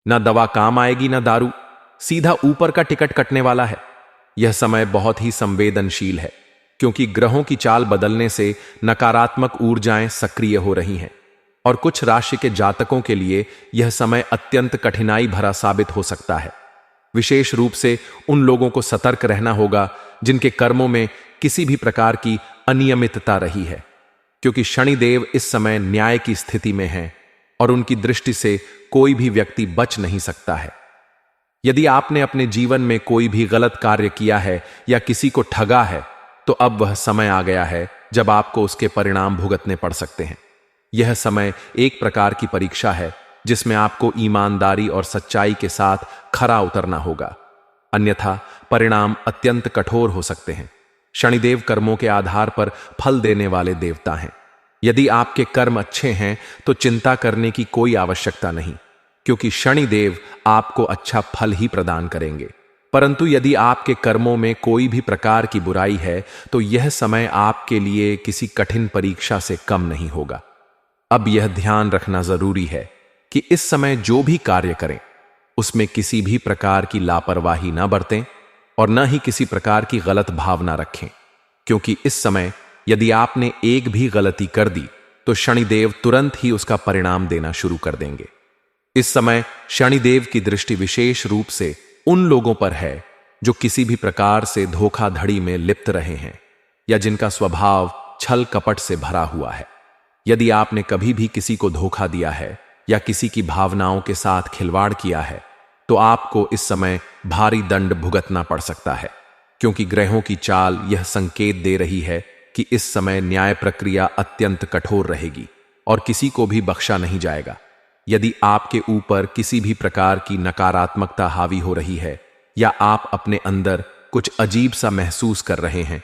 ना दवा काम आएगी ना दारू, सीधा ऊपर का टिकट कटने वाला है। यह समय बहुत ही संवेदनशील है, क्योंकि ग्रहों की चाल बदलने से नकारात्मक ऊर्जाएं सक्रिय हो रही हैं और कुछ राशि के जातकों के लिए यह समय अत्यंत कठिनाई भरा साबित हो सकता है। विशेष रूप से उन लोगों को सतर्क रहना होगा जिनके कर्मों में किसी भी प्रकार की अनियमितता रही है, क्योंकि शनिदेव इस समय न्याय की स्थिति में हैं और उनकी दृष्टि से कोई भी व्यक्ति बच नहीं सकता है। यदि आपने अपने जीवन में कोई भी गलत कार्य किया है या किसी को ठगा है, तो अब वह समय आ गया है जब आपको उसके परिणाम भुगतने पड़ सकते हैं। यह समय एक प्रकार की परीक्षा है जिसमें आपको ईमानदारी और सच्चाई के साथ खरा उतरना होगा, अन्यथा परिणाम अत्यंत कठोर हो सकते हैं। शनिदेव कर्मों के आधार पर फल देने वाले देवता हैं। यदि आपके कर्म अच्छे हैं तो चिंता करने की कोई आवश्यकता नहीं, क्योंकि शनिदेव आपको अच्छा फल ही प्रदान करेंगे। परंतु यदि आपके कर्मों में कोई भी प्रकार की बुराई है तो यह समय आपके लिए किसी कठिन परीक्षा से कम नहीं होगा। अब यह ध्यान रखना जरूरी है कि इस समय जो भी कार्य करें उसमें किसी भी प्रकार की लापरवाही न बरतें और न ही किसी प्रकार की गलत भावना रखें, क्योंकि इस समय यदि आपने एक भी गलती कर दी तो शनिदेव तुरंत ही उसका परिणाम देना शुरू कर देंगे। इस समय शनिदेव की दृष्टि विशेष रूप से उन लोगों पर है जो किसी भी प्रकार से धोखाधड़ी में लिप्त रहे हैं या जिनका स्वभाव छल कपट से भरा हुआ है। यदि आपने कभी भी किसी को धोखा दिया है या किसी की भावनाओं के साथ खिलवाड़ किया है तो आपको इस समय भारी दंड भुगतना पड़ सकता है, क्योंकि ग्रहों की चाल यह संकेत दे रही है कि इस समय न्याय प्रक्रिया अत्यंत कठोर रहेगी और किसी को भी बख्शा नहीं जाएगा। यदि आपके ऊपर किसी भी प्रकार की नकारात्मकता हावी हो रही है या आप अपने अंदर कुछ अजीब सा महसूस कर रहे हैं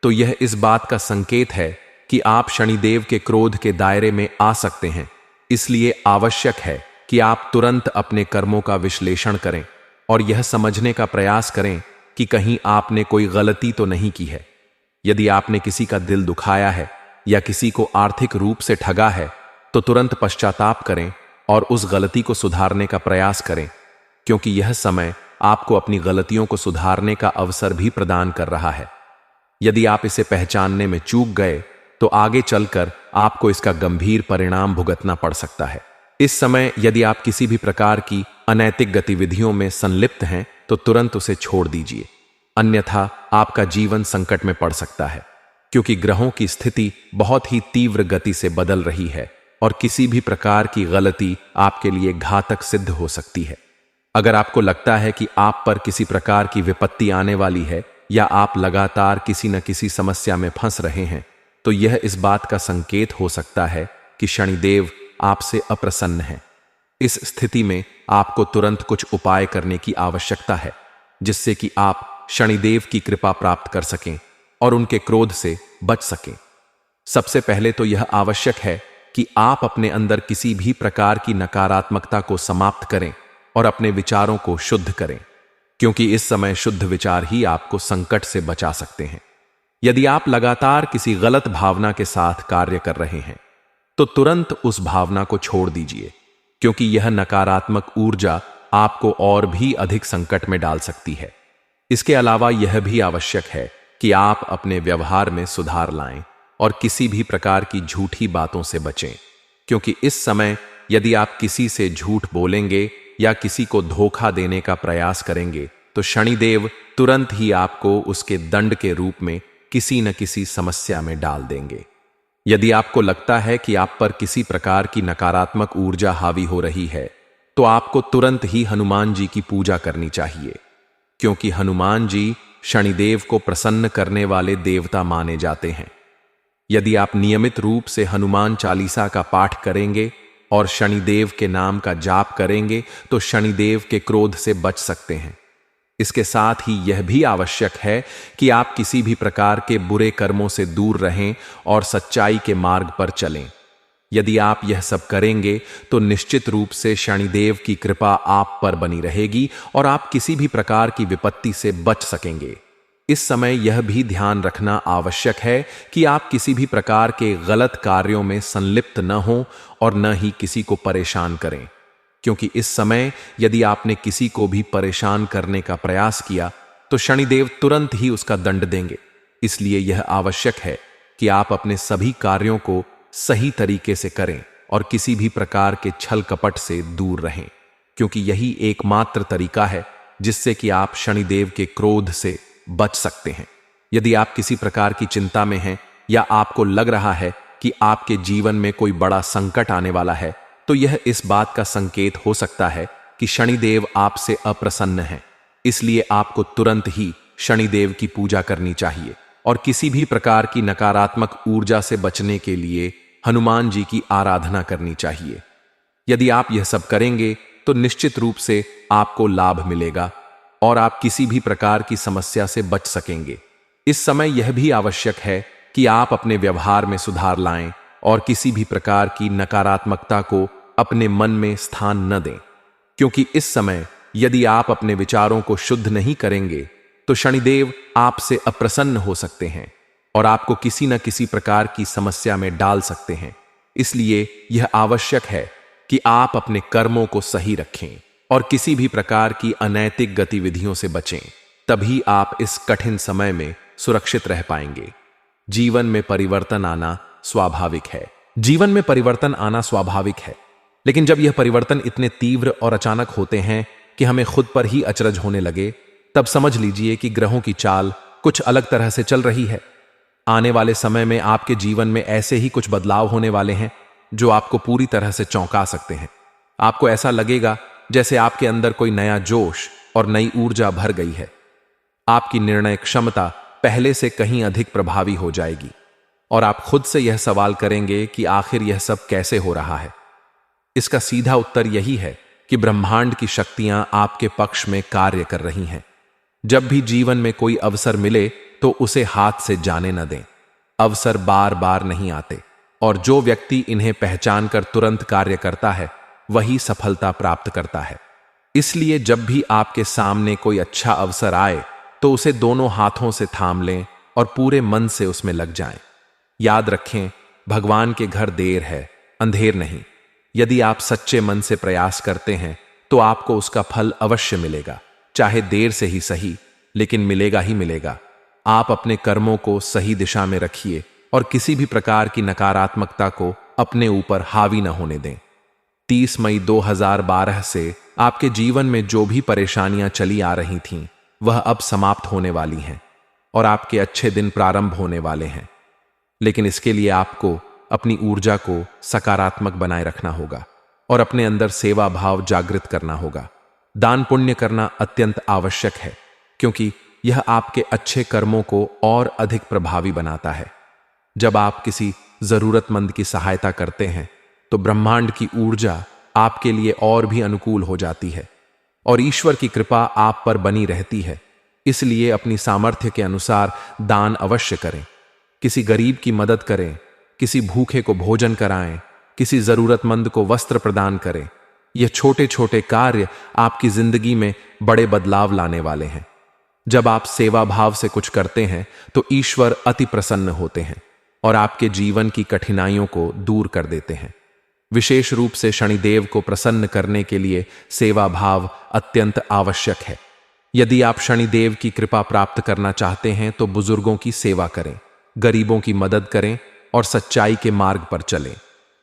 तो यह इस बात का संकेत है कि आप शनिदेव के क्रोध के दायरे में आ सकते हैं। इसलिए आवश्यक है कि आप तुरंत अपने कर्मों का विश्लेषण करें और यह समझने का प्रयास करें कि कहीं आपने कोई गलती तो नहीं की है। यदि आपने किसी का दिल दुखाया है या किसी को आर्थिक रूप से ठगा है तो तुरंत पश्चाताप करें और उस गलती को सुधारने का प्रयास करें, क्योंकि यह समय आपको अपनी गलतियों को सुधारने का अवसर भी प्रदान कर रहा है। यदि आप इसे पहचानने में चूक गए तो आगे चलकर आपको इसका गंभीर परिणाम भुगतना पड़ सकता है। इस समय यदि आप किसी भी प्रकार की अनैतिक गतिविधियों में संलिप्त हैं तो तुरंत उसे छोड़ दीजिए, अन्यथा आपका जीवन संकट में पड़ सकता है, क्योंकि ग्रहों की स्थिति बहुत ही तीव्र गति से बदल रही है और किसी भी प्रकार की गलती आपके लिए घातक सिद्ध हो सकती है। अगर आपको लगता है कि आप पर किसी प्रकार की विपत्ति आने वाली है या आप लगातार किसी न किसी समस्या में फंस रहे हैं तो यह इस बात का संकेत हो सकता है कि शनिदेव आपसे अप्रसन्न है। इस स्थिति में आपको तुरंत कुछ उपाय करने की आवश्यकता है जिससे कि आप शनिदेव की कृपा प्राप्त कर सकें और उनके क्रोध से बच सकें। सबसे पहले तो यह आवश्यक है कि आप अपने अंदर किसी भी प्रकार की नकारात्मकता को समाप्त करें और अपने विचारों को शुद्ध करें, क्योंकि इस समय शुद्ध विचार ही आपको संकट से बचा सकते हैं। यदि आप लगातार किसी गलत भावना के साथ कार्य कर रहे हैं तो तुरंत उस भावना को छोड़ दीजिए, क्योंकि यह नकारात्मक ऊर्जा आपको और भी अधिक संकट में डाल सकती है। इसके अलावा यह भी आवश्यक है कि आप अपने व्यवहार में सुधार लाएं और किसी भी प्रकार की झूठी बातों से बचें, क्योंकि इस समय यदि आप किसी से झूठ बोलेंगे या किसी को धोखा देने का प्रयास करेंगे तो शनिदेव तुरंत ही आपको उसके दंड के रूप में किसी न किसी समस्या में डाल देंगे। यदि आपको लगता है कि आप पर किसी प्रकार की नकारात्मक ऊर्जा हावी हो रही है तो आपको तुरंत ही हनुमान जी की पूजा करनी चाहिए, क्योंकि हनुमान जी शनिदेव को प्रसन्न करने वाले देवता माने जाते हैं। यदि आप नियमित रूप से हनुमान चालीसा का पाठ करेंगे और शनिदेव के नाम का जाप करेंगे तो शनिदेव के क्रोध से बच सकते हैं। इसके साथ ही यह भी आवश्यक है कि आप किसी भी प्रकार के बुरे कर्मों से दूर रहें और सच्चाई के मार्ग पर चलें। यदि आप यह सब करेंगे तो निश्चित रूप से शनिदेव की कृपा आप पर बनी रहेगी और आप किसी भी प्रकार की विपत्ति से बच सकेंगे। इस समय यह भी ध्यान रखना आवश्यक है कि आप किसी भी प्रकार के गलत कार्यों में संलिप्त न हों और न ही किसी को परेशान करें, क्योंकि इस समय यदि आपने किसी को भी परेशान करने का प्रयास किया तो शनिदेव तुरंत ही उसका दंड देंगे। इसलिए यह आवश्यक है कि आप अपने सभी कार्यों को सही तरीके से करें और किसी भी प्रकार के छल कपट से दूर रहें, क्योंकि यही एकमात्र तरीका है जिससे कि आप शनिदेव के क्रोध से बच सकते हैं। यदि आप किसी प्रकार की चिंता में हैं या आपको लग रहा है कि आपके जीवन में कोई बड़ा संकट आने वाला है, तो यह इस बात का संकेत हो सकता है कि शनिदेव आपसे अप्रसन्न हैं। इसलिए आपको तुरंत ही शनिदेव की पूजा करनी चाहिए और किसी भी प्रकार की नकारात्मक ऊर्जा से बचने के लिए हनुमान जी की आराधना करनी चाहिए। यदि आप यह सब करेंगे तो निश्चित रूप से आपको लाभ मिलेगा और आप किसी भी प्रकार की समस्या से बच सकेंगे। इस समय यह भी आवश्यक है कि आप अपने व्यवहार में सुधार लाएं और किसी भी प्रकार की नकारात्मकता को अपने मन में स्थान न दें, क्योंकि इस समय यदि आप अपने विचारों को शुद्ध नहीं करेंगे तो शनिदेव आपसे अप्रसन्न हो सकते हैं और आपको किसी न किसी प्रकार की समस्या में डाल सकते हैं। इसलिए यह आवश्यक है कि आप अपने कर्मों को सही रखें और किसी भी प्रकार की अनैतिक गतिविधियों से बचें, तभी आप इस कठिन समय में सुरक्षित रह पाएंगे। जीवन में परिवर्तन आना स्वाभाविक है। जीवन में परिवर्तन आना स्वाभाविक है, लेकिन जब यह परिवर्तन इतने तीव्र और अचानक होते हैं कि हमें खुद पर ही अचरज होने लगे, तब समझ लीजिए कि ग्रहों की चाल कुछ अलग तरह से चल रही है। आने वाले समय में आपके जीवन में ऐसे ही कुछ बदलाव होने वाले हैं जो आपको पूरी तरह से चौंका सकते हैं। आपको ऐसा लगेगा जैसे आपके अंदर कोई नया जोश और नई ऊर्जा भर गई है। आपकी निर्णय क्षमता पहले से कहीं अधिक प्रभावी हो जाएगी और आप खुद से यह सवाल करेंगे कि आखिर यह सब कैसे हो रहा है। इसका सीधा उत्तर यही है कि ब्रह्मांड की शक्तियां आपके पक्ष में कार्य कर रही हैं। जब भी जीवन में कोई अवसर मिले तो उसे हाथ से जाने न दें। अवसर बार बार नहीं आते और जो व्यक्ति इन्हें पहचान कर तुरंत कार्य करता है वही सफलता प्राप्त करता है। इसलिए जब भी आपके सामने कोई अच्छा अवसर आए तो उसे दोनों हाथों से थाम लें और पूरे मन से उसमें लग जाएं। याद रखें, भगवान के घर देर है, अंधेर नहीं। यदि आप सच्चे मन से प्रयास करते हैं तो आपको उसका फल अवश्य मिलेगा, चाहे देर से ही सही, लेकिन मिलेगा ही मिलेगा। आप अपने कर्मों को सही दिशा में रखिए और किसी भी प्रकार की नकारात्मकता को अपने ऊपर हावी न होने दें। 30 मई 2012 से आपके जीवन में जो भी परेशानियां चली आ रही थीं, वह अब समाप्त होने वाली हैं और आपके अच्छे दिन प्रारंभ होने वाले हैं। लेकिन इसके लिए आपको अपनी ऊर्जा को सकारात्मक बनाए रखना होगा और अपने अंदर सेवा भाव जागृत करना होगा। दान पुण्य करना अत्यंत आवश्यक है, क्योंकि यह आपके अच्छे कर्मों को और अधिक प्रभावी बनाता है। जब आप किसी जरूरतमंद की सहायता करते हैं तो ब्रह्मांड की ऊर्जा आपके लिए और भी अनुकूल हो जाती है और ईश्वर की कृपा आप पर बनी रहती है। इसलिए अपनी सामर्थ्य के अनुसार दान अवश्य करें। किसी गरीब की मदद करें, किसी भूखे को भोजन कराएं, किसी जरूरतमंद को वस्त्र प्रदान करें। यह छोटे छोटे कार्य आपकी जिंदगी में बड़े बदलाव लाने वाले हैं। जब आप सेवा भाव से कुछ करते हैं तो ईश्वर अति प्रसन्न होते हैं और आपके जीवन की कठिनाइयों को दूर कर देते हैं। विशेष रूप से शनिदेव को प्रसन्न करने के लिए सेवा भाव अत्यंत आवश्यक है। यदि आप शनिदेव की कृपा प्राप्त करना चाहते हैं तो बुजुर्गों की सेवा करें, गरीबों की मदद करें और सच्चाई के मार्ग पर चलें।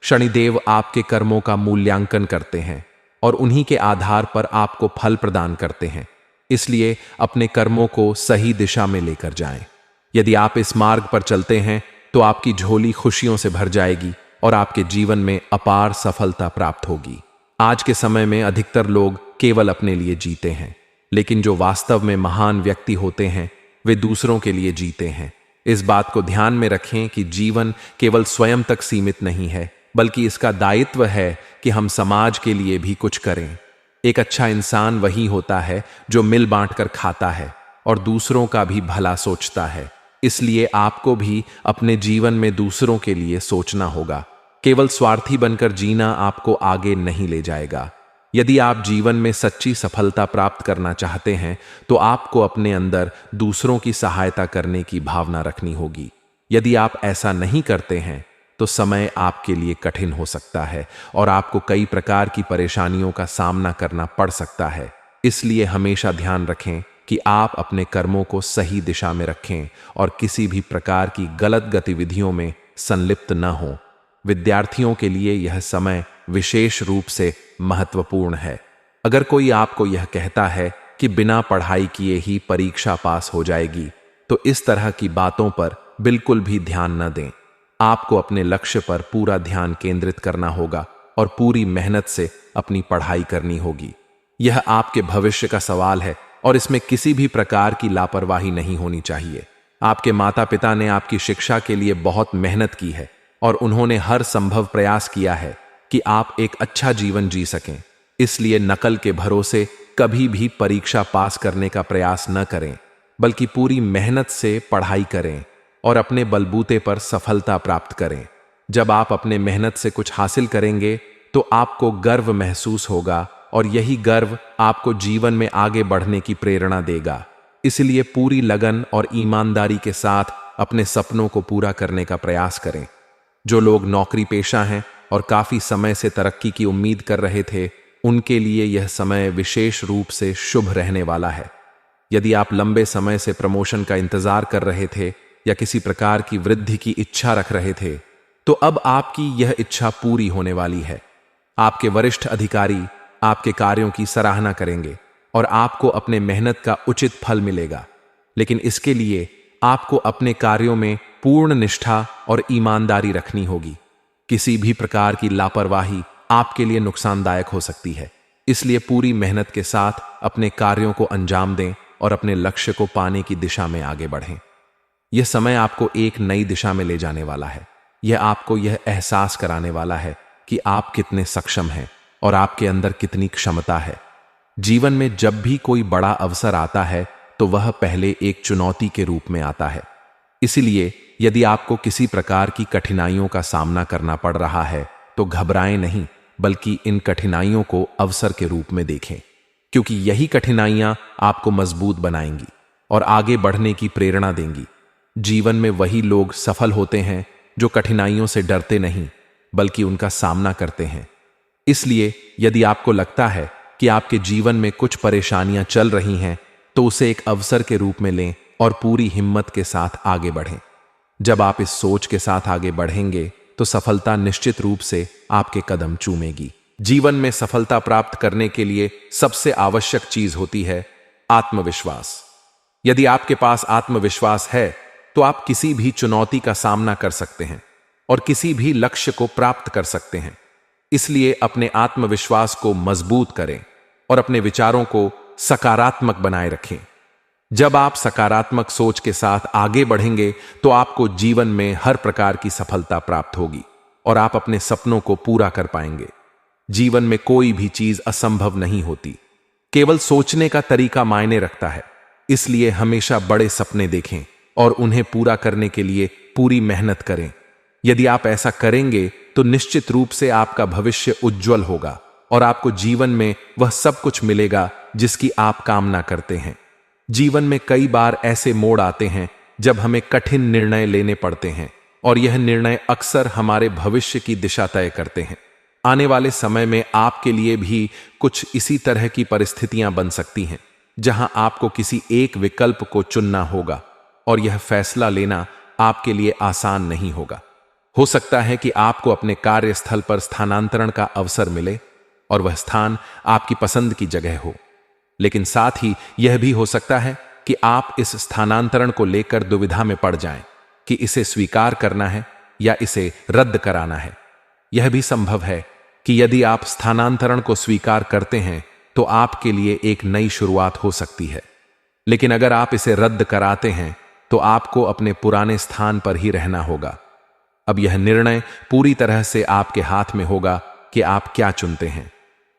शनिदेव आपके कर्मों का मूल्यांकन करते हैं और उन्हीं के आधार पर आपको फल प्रदान करते हैं। इसलिए अपने कर्मों को सही दिशा में लेकर जाएं। यदि आप इस मार्ग पर चलते हैं तो आपकी झोली खुशियों से भर जाएगी और आपके जीवन में अपार सफलता प्राप्त होगी। आज के समय में अधिकतर लोग केवल अपने लिए जीते हैं, लेकिन जो वास्तव में महान व्यक्ति होते हैं वे दूसरों के लिए जीते हैं। इस बात को ध्यान में रखें कि जीवन केवल स्वयं तक सीमित नहीं है, बल्कि इसका दायित्व है कि हम समाज के लिए भी कुछ करें। एक अच्छा इंसान वही होता है जो मिल बांट कर खाता है और दूसरों का भी भला सोचता है। इसलिए आपको भी अपने जीवन में दूसरों के लिए सोचना होगा। केवल स्वार्थी बनकर जीना आपको आगे नहीं ले जाएगा। यदि आप जीवन में सच्ची सफलता प्राप्त करना चाहते हैं तो आपको अपने अंदर दूसरों की सहायता करने की भावना रखनी होगी। यदि आप ऐसा नहीं करते हैं तो समय आपके लिए कठिन हो सकता है और आपको कई प्रकार की परेशानियों का सामना करना पड़ सकता है। इसलिए हमेशा ध्यान रखें कि आप अपने कर्मों को सही दिशा में रखें और किसी भी प्रकार की गलत गतिविधियों में संलिप्त न हों। विद्यार्थियों के लिए यह समय विशेष रूप से महत्वपूर्ण है। अगर कोई आपको यह कहता है कि बिना पढ़ाई किए ही परीक्षा पास हो जाएगी, तो इस तरह की बातों पर बिल्कुल भी ध्यान न दें। आपको अपने लक्ष्य पर पूरा ध्यान केंद्रित करना होगा और पूरी मेहनत से अपनी पढ़ाई करनी होगी। यह आपके भविष्य का सवाल है और इसमें किसी भी प्रकार की लापरवाही नहीं होनी चाहिए। आपके माता पिता ने आपकी शिक्षा के लिए बहुत मेहनत की है और उन्होंने हर संभव प्रयास किया है कि आप एक अच्छा जीवन जी सकें। इसलिए नकल के भरोसे कभी भी परीक्षा पास करने का प्रयास न करें, बल्कि पूरी मेहनत से पढ़ाई करें और अपने बलबूते पर सफलता प्राप्त करें। जब आप अपने मेहनत से कुछ हासिल करेंगे तो आपको गर्व महसूस होगा और यही गर्व आपको जीवन में आगे बढ़ने की प्रेरणा देगा। इसलिए पूरी लगन और ईमानदारी के साथ अपने सपनों को पूरा करने का प्रयास करें। जो लोग नौकरी पेशा हैं और काफी समय से तरक्की की उम्मीद कर रहे थे, उनके लिए यह समय विशेष रूप से शुभ रहने वाला है। यदि आप लंबे समय से प्रमोशन का इंतजार कर रहे थे या किसी प्रकार की वृद्धि की इच्छा रख रहे थे, तो अब आपकी यह इच्छा पूरी होने वाली है। आपके वरिष्ठ अधिकारी आपके कार्यों की सराहना करेंगे और आपको अपने मेहनत का उचित फल मिलेगा। लेकिन इसके लिए आपको अपने कार्यों में पूर्ण निष्ठा और ईमानदारी रखनी होगी। किसी भी प्रकार की लापरवाही आपके लिए नुकसानदायक हो सकती है। इसलिए पूरी मेहनत के साथ अपने कार्यों को अंजाम दें और अपने लक्ष्य को पाने की दिशा में आगे बढ़ें। यह समय आपको एक नई दिशा में ले जाने वाला है। यह आपको यह एहसास कराने वाला है कि आप कितने सक्षम हैं और आपके अंदर कितनी क्षमता है। जीवन में जब भी कोई बड़ा अवसर आता है तो वह पहले एक चुनौती के रूप में आता है। इसलिए यदि आपको किसी प्रकार की कठिनाइयों का सामना करना पड़ रहा है तो घबराएं नहीं, बल्कि इन कठिनाइयों को अवसर के रूप में देखें, क्योंकि यही कठिनाइयां आपको मजबूत बनाएंगी और आगे बढ़ने की प्रेरणा देंगी। जीवन में वही लोग सफल होते हैं जो कठिनाइयों से डरते नहीं, बल्कि उनका सामना करते हैं। इसलिए यदि आपको लगता है कि आपके जीवन में कुछ परेशानियां चल रही हैं, तो उसे एक अवसर के रूप में लें और पूरी हिम्मत के साथ आगे बढ़ें। जब आप इस सोच के साथ आगे बढ़ेंगे तो सफलता निश्चित रूप से आपके कदम चूमेगी। जीवन में सफलता प्राप्त करने के लिए सबसे आवश्यक चीज होती है आत्मविश्वास। यदि आपके पास आत्मविश्वास है तो आप किसी भी चुनौती का सामना कर सकते हैं और किसी भी लक्ष्य को प्राप्त कर सकते हैं। इसलिए अपने आत्मविश्वास को मजबूत करें और अपने विचारों को सकारात्मक बनाए रखें। जब आप सकारात्मक सोच के साथ आगे बढ़ेंगे तो आपको जीवन में हर प्रकार की सफलता प्राप्त होगी और आप अपने सपनों को पूरा कर पाएंगे। जीवन में कोई भी चीज असंभव नहीं होती, केवल सोचने का तरीका मायने रखता है। इसलिए हमेशा बड़े सपने देखें और उन्हें पूरा करने के लिए पूरी मेहनत करें। यदि आप ऐसा करेंगे तो निश्चित रूप से आपका भविष्य उज्जवल होगा और आपको जीवन में वह सब कुछ मिलेगा जिसकी आप कामना करते हैं। जीवन में कई बार ऐसे मोड़ आते हैं जब हमें कठिन निर्णय लेने पड़ते हैं और यह निर्णय अक्सर हमारे भविष्य की दिशा तय करते हैं। आने वाले समय में आपके लिए भी कुछ इसी तरह की परिस्थितियां बन सकती हैं, जहां आपको किसी एक विकल्प को चुनना होगा और यह फैसला लेना आपके लिए आसान नहीं होगा। हो सकता है कि आपको अपने कार्यस्थल पर स्थानांतरण का अवसर मिले और वह स्थान आपकी पसंद की जगह हो, लेकिन साथ ही यह भी हो सकता है कि आप इस स्थानांतरण को लेकर दुविधा में पड़ जाएं कि इसे स्वीकार करना है या इसे रद्द कराना है। यह भी संभव है कि यदि आप स्थानांतरण को स्वीकार करते हैं तो आपके लिए एक नई शुरुआत हो सकती है, लेकिन अगर आप इसे रद्द कराते हैं तो आपको अपने पुराने स्थान पर ही रहना होगा। अब यह निर्णय पूरी तरह से आपके हाथ में होगा कि आप क्या चुनते हैं।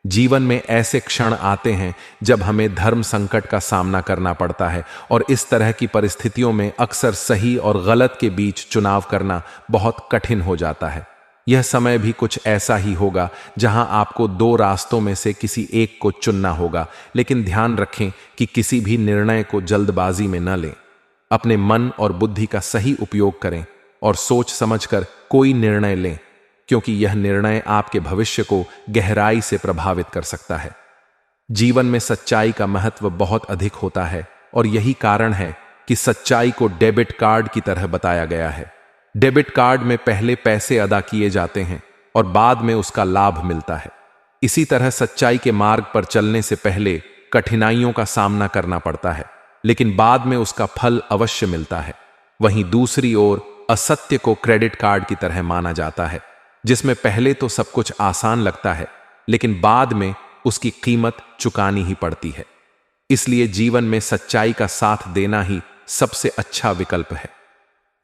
जीवन में ऐसे क्षण आते हैं जब हमें धर्म संकट का सामना करना पड़ता है और इस तरह की परिस्थितियों में अक्सर सही और गलत के बीच चुनाव करना बहुत कठिन हो जाता है। यह समय भी कुछ ऐसा ही होगा जहां आपको दो रास्तों में से किसी एक को चुनना होगा, लेकिन ध्यान रखें कि किसी भी निर्णय को जल्दबाजी में न लें। अपने मन और बुद्धि का सही उपयोग करें और सोच समझकर कोई निर्णय लें, क्योंकि यह निर्णय आपके भविष्य को गहराई से प्रभावित कर सकता है। जीवन में सच्चाई का महत्व बहुत अधिक होता है और यही कारण है कि सच्चाई को डेबिट कार्ड की तरह बताया गया है। डेबिट कार्ड में पहले पैसे अदा किए जाते हैं और बाद में उसका लाभ मिलता है। इसी तरह सच्चाई के मार्ग पर चलने से पहले कठिनाइयों का सामना करना पड़ता है, लेकिन बाद में उसका फल अवश्य मिलता है। वहीं दूसरी ओर असत्य को क्रेडिट कार्ड की तरह माना जाता है, जिसमें पहले तो सब कुछ आसान लगता है, लेकिन बाद में उसकी कीमत चुकानी ही पड़ती है। इसलिए जीवन में सच्चाई का साथ देना ही सबसे अच्छा विकल्प है।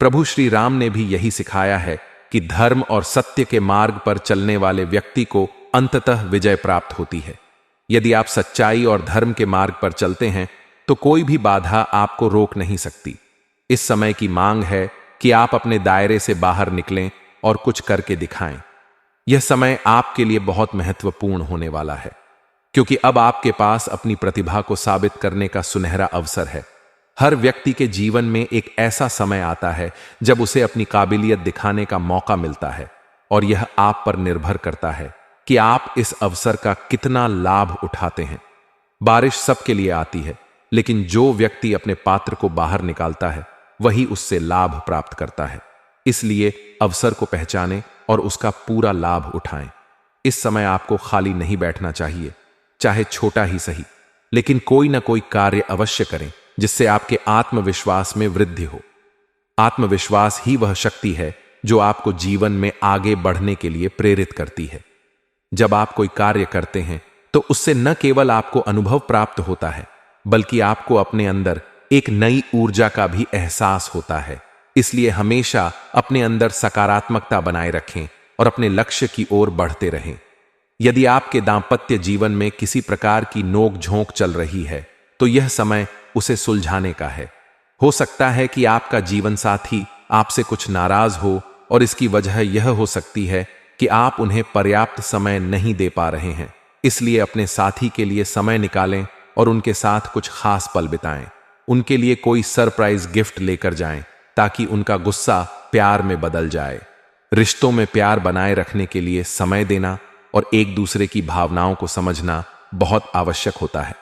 प्रभु श्री राम ने भी यही सिखाया है कि धर्म और सत्य के मार्ग पर चलने वाले व्यक्ति को अंततः विजय प्राप्त होती है। यदि आप सच्चाई और धर्म के मार्ग पर चलते हैं तो कोई भी बाधा आपको रोक नहीं सकती। इस समय की मांग है कि आप अपने दायरे से बाहर निकलें और कुछ करके दिखाएं। यह समय आपके लिए बहुत महत्वपूर्ण होने वाला है, क्योंकि अब आपके पास अपनी प्रतिभा को साबित करने का सुनहरा अवसर है। हर व्यक्ति के जीवन में एक ऐसा समय आता है जब उसे अपनी काबिलियत दिखाने का मौका मिलता है, और यह आप पर निर्भर करता है कि आप इस अवसर का कितना लाभ उठाते हैं। बारिश सबके लिए आती है, लेकिन जो व्यक्ति अपने पात्र को बाहर निकालता है वही उससे लाभ प्राप्त करता है। इसलिए अवसर को पहचानें और उसका पूरा लाभ उठाएं। इस समय आपको खाली नहीं बैठना चाहिए, चाहे छोटा ही सही, लेकिन कोई ना कोई कार्य अवश्य करें जिससे आपके आत्मविश्वास में वृद्धि हो। आत्मविश्वास ही वह शक्ति है जो आपको जीवन में आगे बढ़ने के लिए प्रेरित करती है। जब आप कोई कार्य करते हैं तो उससे न केवल आपको अनुभव प्राप्त होता है, बल्कि आपको अपने अंदर एक नई ऊर्जा का भी एहसास होता है। इसलिए हमेशा अपने अंदर सकारात्मकता बनाए रखें और अपने लक्ष्य की ओर बढ़ते रहें। यदि आपके दांपत्य जीवन में किसी प्रकार की नोक झोंक चल रही है तो यह समय उसे सुलझाने का है। हो सकता है कि आपका जीवन साथी आपसे कुछ नाराज हो, और इसकी वजह यह हो सकती है कि आप उन्हें पर्याप्त समय नहीं दे पा रहे हैं। इसलिए अपने साथी के लिए समय निकालें और उनके साथ कुछ खास पल बिताएं। उनके लिए कोई सरप्राइज गिफ्ट लेकर जाएं ताकि उनका गुस्सा प्यार में बदल जाए। रिश्तों में प्यार बनाए रखने के लिए समय देना और एक दूसरे की भावनाओं को समझना बहुत आवश्यक होता है।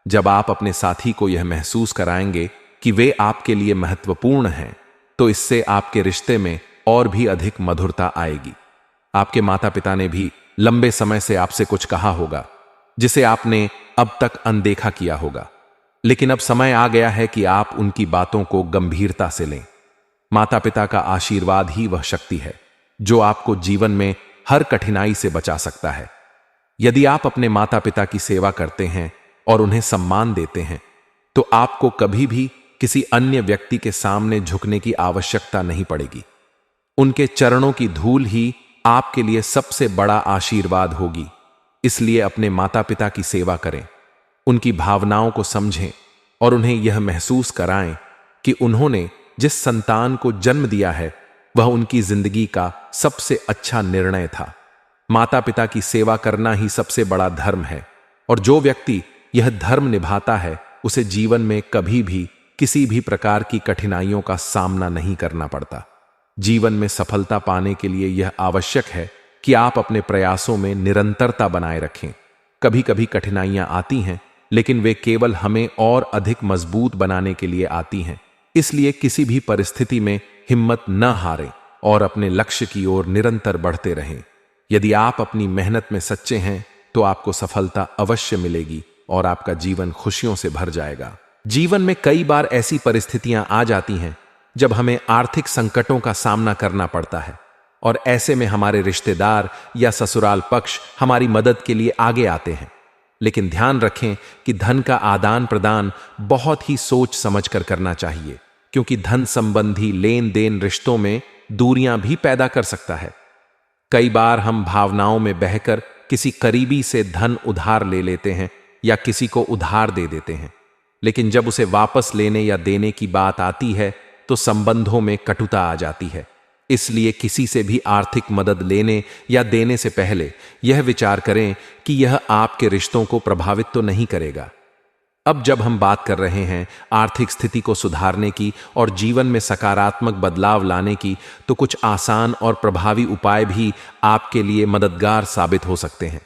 जब आप अपने साथी को यह महसूस कराएंगे कि वे आपके लिए महत्वपूर्ण हैं, तो इससे आपके रिश्ते में और भी अधिक मधुरता आएगी। आपके माता पिता ने भी लंबे समय से आपसे कुछ कहा होगा जिसे आपने अब तक अनदेखा किया होगा, लेकिन अब समय आ गया है कि आप उनकी बातों को गंभीरता से लें। माता पिता का आशीर्वाद ही वह शक्ति है जो आपको जीवन में हर कठिनाई से बचा सकता है। यदि आप अपने माता पिता की सेवा करते हैं और उन्हें सम्मान देते हैं तो आपको कभी भी किसी अन्य व्यक्ति के सामने झुकने की आवश्यकता नहीं पड़ेगी। उनके चरणों की धूल ही आपके लिए सबसे बड़ा आशीर्वाद होगी। इसलिए अपने माता पिता की सेवा करें, उनकी भावनाओं को समझें और उन्हें यह महसूस कराएं कि उन्होंने जिस संतान को जन्म दिया है वह उनकी जिंदगी का सबसे अच्छा निर्णय था। माता पिता की सेवा करना ही सबसे बड़ा धर्म है, और जो व्यक्ति यह धर्म निभाता है उसे जीवन में कभी भी किसी भी प्रकार की कठिनाइयों का सामना नहीं करना पड़ता। जीवन में सफलता पाने के लिए यह आवश्यक है कि आप अपने प्रयासों में निरंतरता बनाए रखें। कभी कभी कठिनाइयां आती हैं, लेकिन वे केवल हमें और अधिक मजबूत बनाने के लिए आती हैं। इसलिए किसी भी परिस्थिति में हिम्मत न हारें और अपने लक्ष्य की ओर निरंतर बढ़ते रहें। यदि आप अपनी मेहनत में सच्चे हैं तो आपको सफलता अवश्य मिलेगी और आपका जीवन खुशियों से भर जाएगा। जीवन में कई बार ऐसी परिस्थितियां आ जाती हैं जब हमें आर्थिक संकटों का सामना करना पड़ता है, और ऐसे में हमारे रिश्तेदार या ससुराल पक्ष हमारी मदद के लिए आगे आते हैं। लेकिन ध्यान रखें कि धन का आदान प्रदान बहुत ही सोच समझकर करना चाहिए, क्योंकि धन संबंधी लेन देन रिश्तों में दूरियां भी पैदा कर सकता है। कई बार हम भावनाओं में बहकर किसी करीबी से धन उधार ले लेते हैं या किसी को उधार दे देते हैं, लेकिन जब उसे वापस लेने या देने की बात आती है तो संबंधों में कटुता आ जाती है। इसलिए किसी से भी आर्थिक मदद लेने या देने से पहले यह विचार करें कि यह आपके रिश्तों को प्रभावित तो नहीं करेगा। अब जब हम बात कर रहे हैं आर्थिक स्थिति को सुधारने की और जीवन में सकारात्मक बदलाव लाने की, तो कुछ आसान और प्रभावी उपाय भी आपके लिए मददगार साबित हो सकते हैं।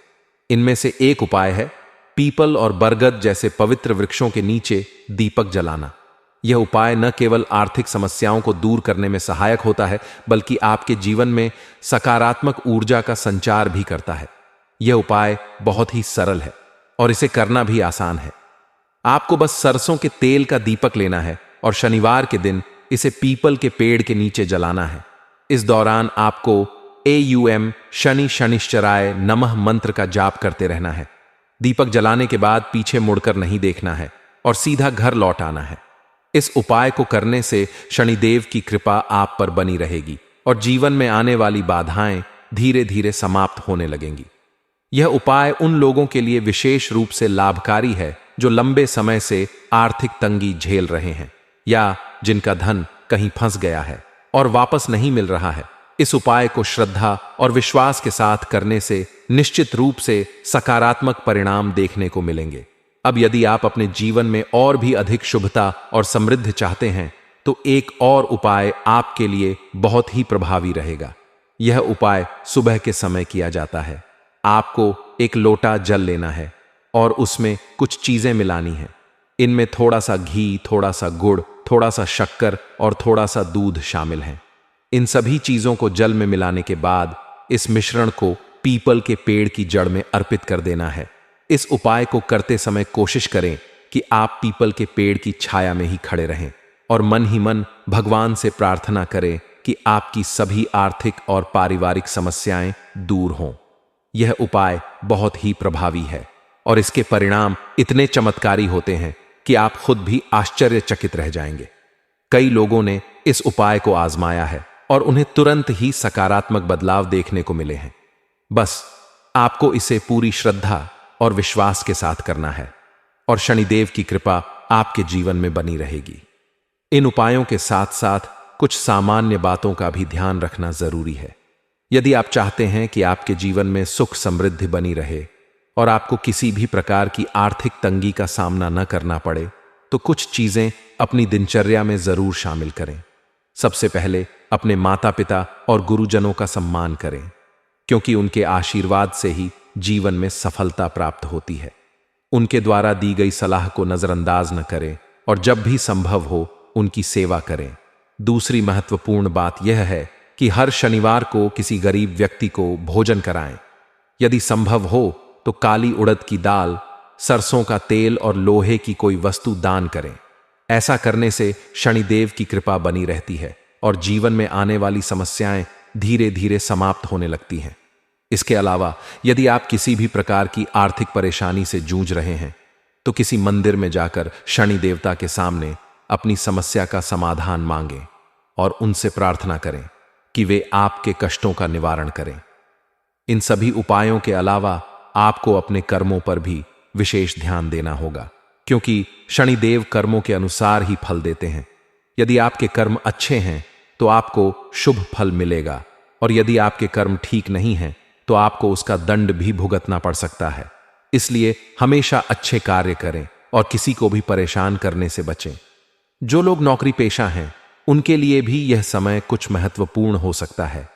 इनमें से एक उपाय है पीपल और बरगद जैसे पवित्र वृक्षों के नीचे दीपक जलाना। यह उपाय न केवल आर्थिक समस्याओं को दूर करने में सहायक होता है, बल्कि आपके जीवन में सकारात्मक ऊर्जा का संचार भी करता है। यह उपाय बहुत ही सरल है और इसे करना भी आसान है। आपको बस सरसों के तेल का दीपक लेना है और शनिवार के दिन इसे पीपल के पेड़ के नीचे जलाना है। इस दौरान आपको AUM शनि शनिश्चराय नमः मंत्र का जाप करते रहना है। दीपक जलाने के बाद पीछे मुड़कर नहीं देखना है और सीधा घर लौट आना है। इस उपाय को करने से शनिदेव की कृपा आप पर बनी रहेगी और जीवन में आने वाली बाधाएं धीरे धीरे समाप्त होने लगेंगी। यह उपाय उन लोगों के लिए विशेष रूप से लाभकारी है जो लंबे समय से आर्थिक तंगी झेल रहे हैं या जिनका धन कहीं फंस गया है और वापस नहीं मिल रहा है। इस उपाय को श्रद्धा और विश्वास के साथ करने से निश्चित रूप से सकारात्मक परिणाम देखने को मिलेंगे। अब यदि आप अपने जीवन में और भी अधिक शुभता और समृद्धि चाहते हैं, तो एक और उपाय आपके लिए बहुत ही प्रभावी रहेगा। यह उपाय सुबह के समय किया जाता है। आपको एक लोटा जल लेना है और उसमें कुछ चीजें मिलानी हैं। इनमें थोड़ा सा घी, थोड़ा सा गुड़, थोड़ा सा शक्कर और थोड़ा सा दूध शामिल हैं। इन सभी चीजों को जल में मिलाने के बाद इस मिश्रण को पीपल के पेड़ की जड़ में अर्पित कर देना है। इस उपाय को करते समय कोशिश करें कि आप पीपल के पेड़ की छाया में ही खड़े रहें और मन ही मन भगवान से प्रार्थना करें कि आपकी सभी आर्थिक और पारिवारिक समस्याएं दूर हों। यह उपाय बहुत ही प्रभावी है और इसके परिणाम इतने चमत्कारी होते हैं कि आप खुद भी आश्चर्यचकित रह जाएंगे। कई लोगों ने इस उपाय को आजमाया है और उन्हें तुरंत ही सकारात्मक बदलाव देखने को मिले हैं। बस आपको इसे पूरी श्रद्धा और विश्वास के साथ करना है और शनिदेव की कृपा आपके जीवन में बनी रहेगी। इन उपायों के साथ साथ कुछ सामान्य बातों का भी ध्यान रखना जरूरी है। यदि आप चाहते हैं कि आपके जीवन में सुख समृद्धि बनी रहे और आपको किसी भी प्रकार की आर्थिक तंगी का सामना न करना पड़े, तो कुछ चीजें अपनी दिनचर्या में जरूर शामिल करें। सबसे पहले अपने माता पिता और गुरुजनों का सम्मान करें, क्योंकि उनके आशीर्वाद से ही जीवन में सफलता प्राप्त होती है। उनके द्वारा दी गई सलाह को नजरअंदाज न करें और जब भी संभव हो उनकी सेवा करें। दूसरी महत्वपूर्ण बात यह है कि हर शनिवार को किसी गरीब व्यक्ति को भोजन कराएं। यदि संभव हो तो काली उड़द की दाल, सरसों का तेल और लोहे की कोई वस्तु दान करें। ऐसा करने से शनिदेव की कृपा बनी रहती है और जीवन में आने वाली समस्याएं धीरे धीरे समाप्त होने लगती हैं। इसके अलावा यदि आप किसी भी प्रकार की आर्थिक परेशानी से जूझ रहे हैं, तो किसी मंदिर में जाकर शनि देवता के सामने अपनी समस्या का समाधान मांगें और उनसे प्रार्थना करें कि वे आपके कष्टों का निवारण करें। इन सभी उपायों के अलावा आपको अपने कर्मों पर भी विशेष ध्यान देना होगा, क्योंकि शनिदेव कर्मों के अनुसार ही फल देते हैं। यदि आपके कर्म अच्छे हैं तो आपको शुभ फल मिलेगा और यदि आपके कर्म ठीक नहीं हैं तो आपको उसका दंड भी भुगतना पड़ सकता है। इसलिए हमेशा अच्छे कार्य करें और किसी को भी परेशान करने से बचें। जो लोग नौकरी पेशा हैं, उनके लिए भी यह समय कुछ महत्वपूर्ण हो सकता है।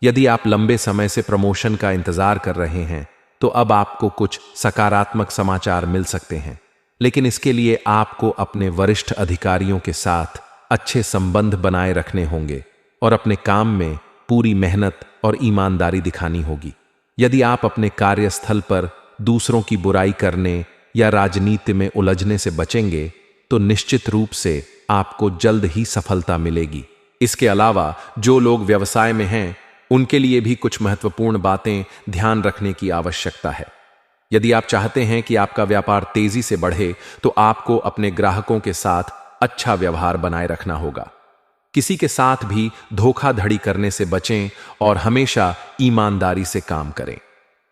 यदि आप लंबे समय से प्रमोशन का इंतजार कर रहे हैं, तो अब आपको कुछ सकारात्मक समाचार मिल सकते हैं, लेकिन इसके लिए आपको अपने वरिष्ठ अधिकारियों के साथ अच्छे संबंध बनाए रखने होंगे और अपने काम में पूरी मेहनत और ईमानदारी दिखानी होगी। यदि आप अपने कार्यस्थल पर दूसरों की बुराई करने या राजनीति में उलझने से बचेंगे, तो निश्चित रूप से आपको जल्द ही सफलता मिलेगी। इसके अलावा जो लोग व्यवसाय में हैं, उनके लिए भी कुछ महत्वपूर्ण बातें ध्यान रखने की आवश्यकता है। यदि आप चाहते हैं कि आपका व्यापार तेजी से बढ़े, तो आपको अपने ग्राहकों के साथ अच्छा व्यवहार बनाए रखना होगा। किसी के साथ भी धोखाधड़ी करने से बचें और हमेशा ईमानदारी से काम करें।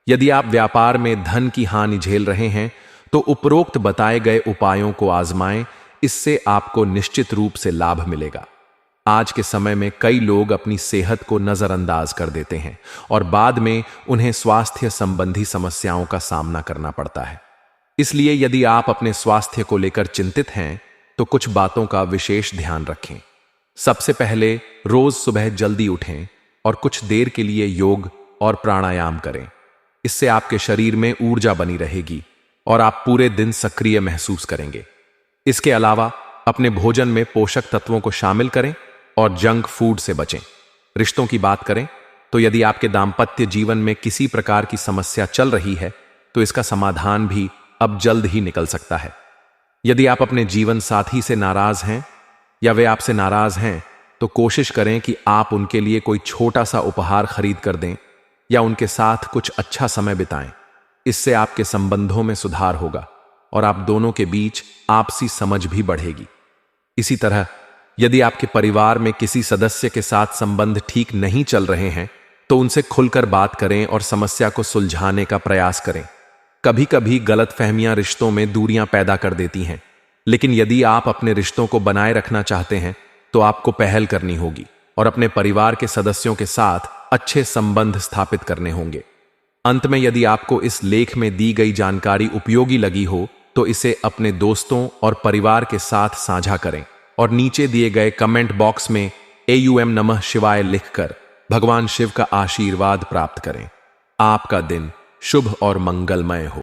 यदि आप व्यापार में धन की हानि झेल रहे हैं, तो उपरोक्त बताए गए उपायों को आजमाएं। इससे आपको निश्चित रूप से लाभ मिलेगा। आज के समय में कई लोग अपनी सेहत को नजरअंदाज कर देते हैं और बाद में उन्हें स्वास्थ्य संबंधी समस्याओं का सामना करना पड़ता है। इसलिए यदि आप अपने स्वास्थ्य को लेकर चिंतित हैं तो कुछ बातों का विशेष ध्यान रखें। सबसे पहले, रोज सुबह जल्दी उठें और कुछ देर के लिए योग और प्राणायाम करें। इससे आपके शरीर में ऊर्जा बनी रहेगी और आप पूरे दिन सक्रिय महसूस करेंगे। इसके अलावा अपने भोजन में पोषक तत्वों को शामिल करें और जंक फूड से बचें। रिश्तों की बात करें तो यदि आपके दाम्पत्य जीवन में किसी प्रकार की समस्या चल रही है तो इसका समाधान भी अब जल्द ही निकल सकता है। यदि आप अपने जीवन साथी से नाराज हैं या वे आपसे नाराज हैं तो कोशिश करें कि आप उनके लिए कोई छोटा सा उपहार खरीद कर दें या उनके साथ कुछ अच्छा समय बिताएं। इससे आपके संबंधों में सुधार होगा और आप दोनों के बीच आपसी समझ भी बढ़ेगी। इसी तरह यदि आपके परिवार में किसी सदस्य के साथ संबंध ठीक नहीं चल रहे हैं तो उनसे खुलकर बात करें और समस्या को सुलझाने का प्रयास करें। कभी कभी गलतफहमियां रिश्तों में दूरियां पैदा कर देती हैं, लेकिन यदि आप अपने रिश्तों को बनाए रखना चाहते हैं तो आपको पहल करनी होगी और अपने परिवार के सदस्यों के साथ अच्छे संबंध स्थापित करने होंगे। अंत में, यदि आपको इस लेख में दी गई जानकारी उपयोगी लगी हो तो इसे अपने दोस्तों और परिवार के साथ साझा करें और नीचे दिए गए कमेंट बॉक्स में AUM नमः शिवाय लिखकर भगवान शिव का आशीर्वाद प्राप्त करें। आपका दिन शुभ और मंगलमय हो।